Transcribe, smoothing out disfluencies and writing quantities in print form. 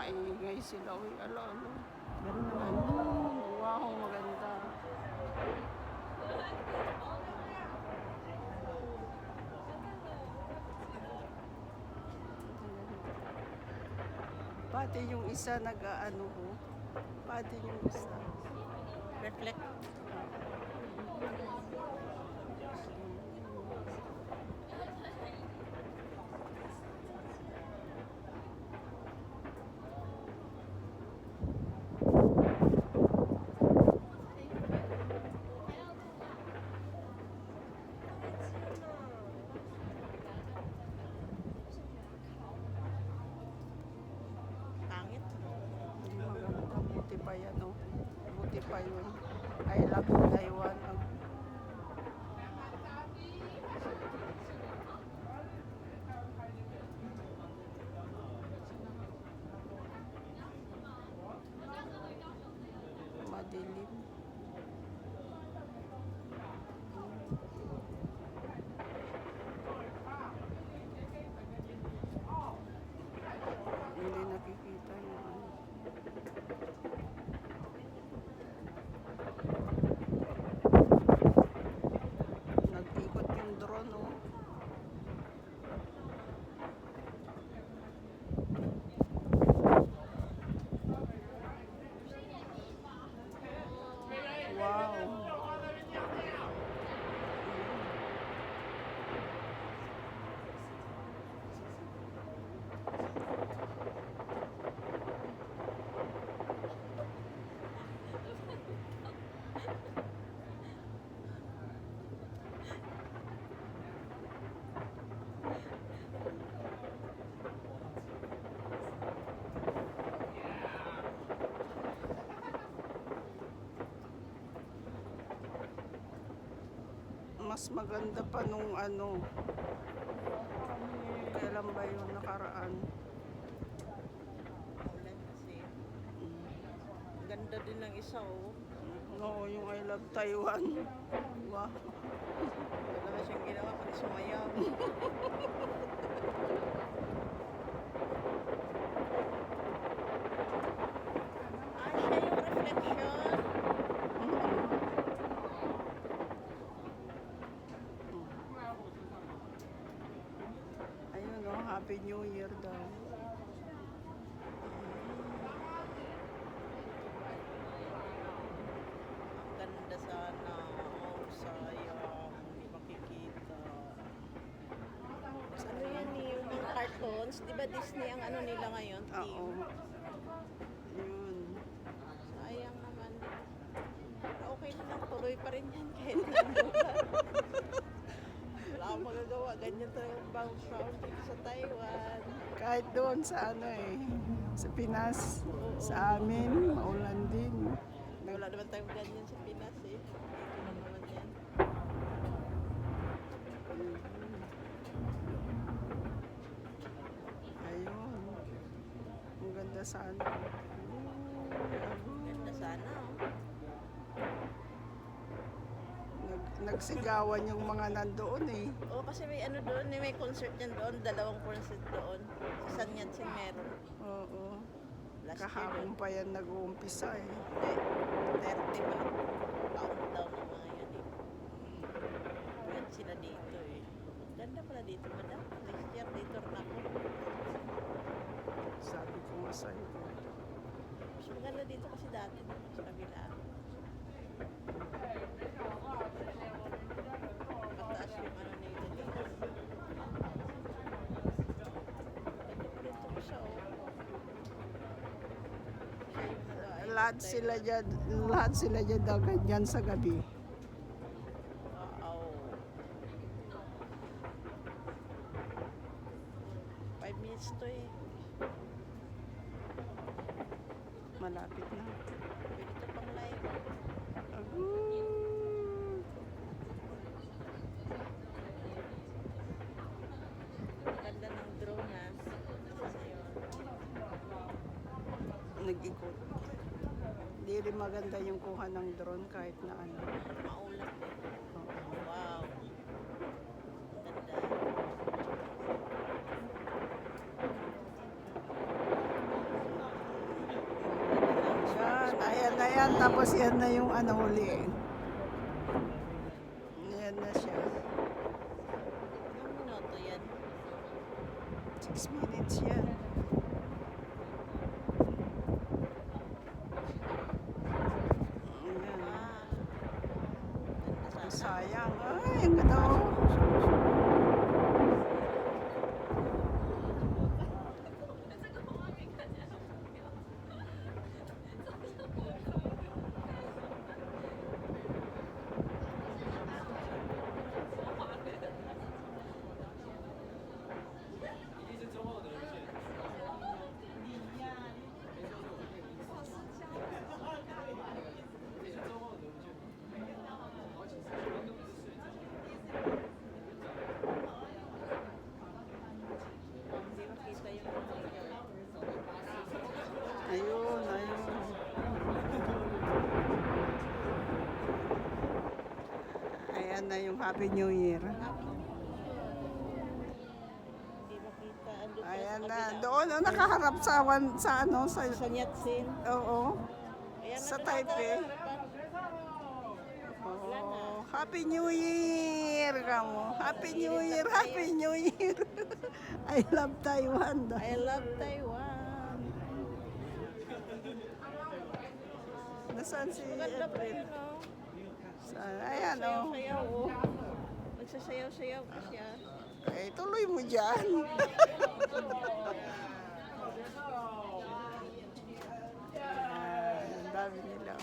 maingay sila. Uy, ala. Meron na Ano? Wow, maganda. Pati yung isa nag-ano ho. Pati yung isa. reflect. Pangit. Maganda. Buti pa yan, oh. Buti pa yun. I love Taiwan. Oh. Madilim. Hindi nakikita yung ano. Nag-ikot yung drone, oh. Wow. Mas maganda pa nung ano. Kailan ba yun nakaraan? Maulan kasi. Ganda din ng isa, oh. Oo, yung I love Taiwan. Wow. Wala na siyang ginawa, pati sumayaw. Siya yung reflection. Ayun, oh, Happy New Year daw. Ang ganda sana. Oh, sayang. Hindi makikita. Ano yan eh, yung mga cartoons? Di ba Disney ang ano nila ngayon? Oo. Team. Yun. Sayang naman. Pero okay naman, tuloy pa rin yan kahit nabuka. Wala akong magagawa. Ganyan talaga ang background dito sa Taiwan. Kahit doon sa ano eh, sa Pinas, sa amin, maulan din. Wala naman tayong ganyan sa Pinas eh. Dito lang naman yan. Ayun. Ang ganda sana. Ganda sana oh. Nagsigawan yung mga nandoon eh. Oo, kasi may ano doon, may concert yan doon. 2 concert doon. Sa San Yat-sen meron. Oo. Last Kahapon pa yan nag-uumpisa eh. year. 30 pa lang. Countdown ng mga yan eh. Yan sila dito eh. Ganda pala dito, madam. Next year dito rin ako. Sabi ko nga sa'yo. Mas maganda dito kasi dati sa kabila. Mataas yung ano nila dito. Ganda pa rin ito siya oh. Siya yung nag-aayos Lahat sila dyan daw ganyan sa gabi. Wow. 5 minutes to eh. Malapit na. Pwede ito pang live. Agoo. Ganda ng drone ha. Ayun. Nag-ikot. Hindi rin maganda yung kuha ng drone kahit na ano. Maulap eh. Oo. Wow. Ganda. Ayan, tapos yan na yung ano huli. Yan na siya. Anong minuto yan? 6 minutes yan. Ayan. Ganda sana. Sayang. Ay, ang ganda oh. Hindi makita yung Ayun, ayun. Ayan na yung Happy New Year. Hindi makita. Andun pa Ayan sa na. kabila. Doon, oh, nakaharap sa ano, sa, Sa Nyatsin. oo, Ayan na sa doon, Taipei. sa harapan. Oh, Happy New Year, kamo. Happy New Year, Happy New Year. I love Taiwan. I love Taiwan. Nasaan si Maganda pa April? yun, oh. Ayan, oh. Sayaw-sayaw, oh. Nagsasayaw-sayaw pa siya. Eh, tuloy mo dyan. Ang dami nila.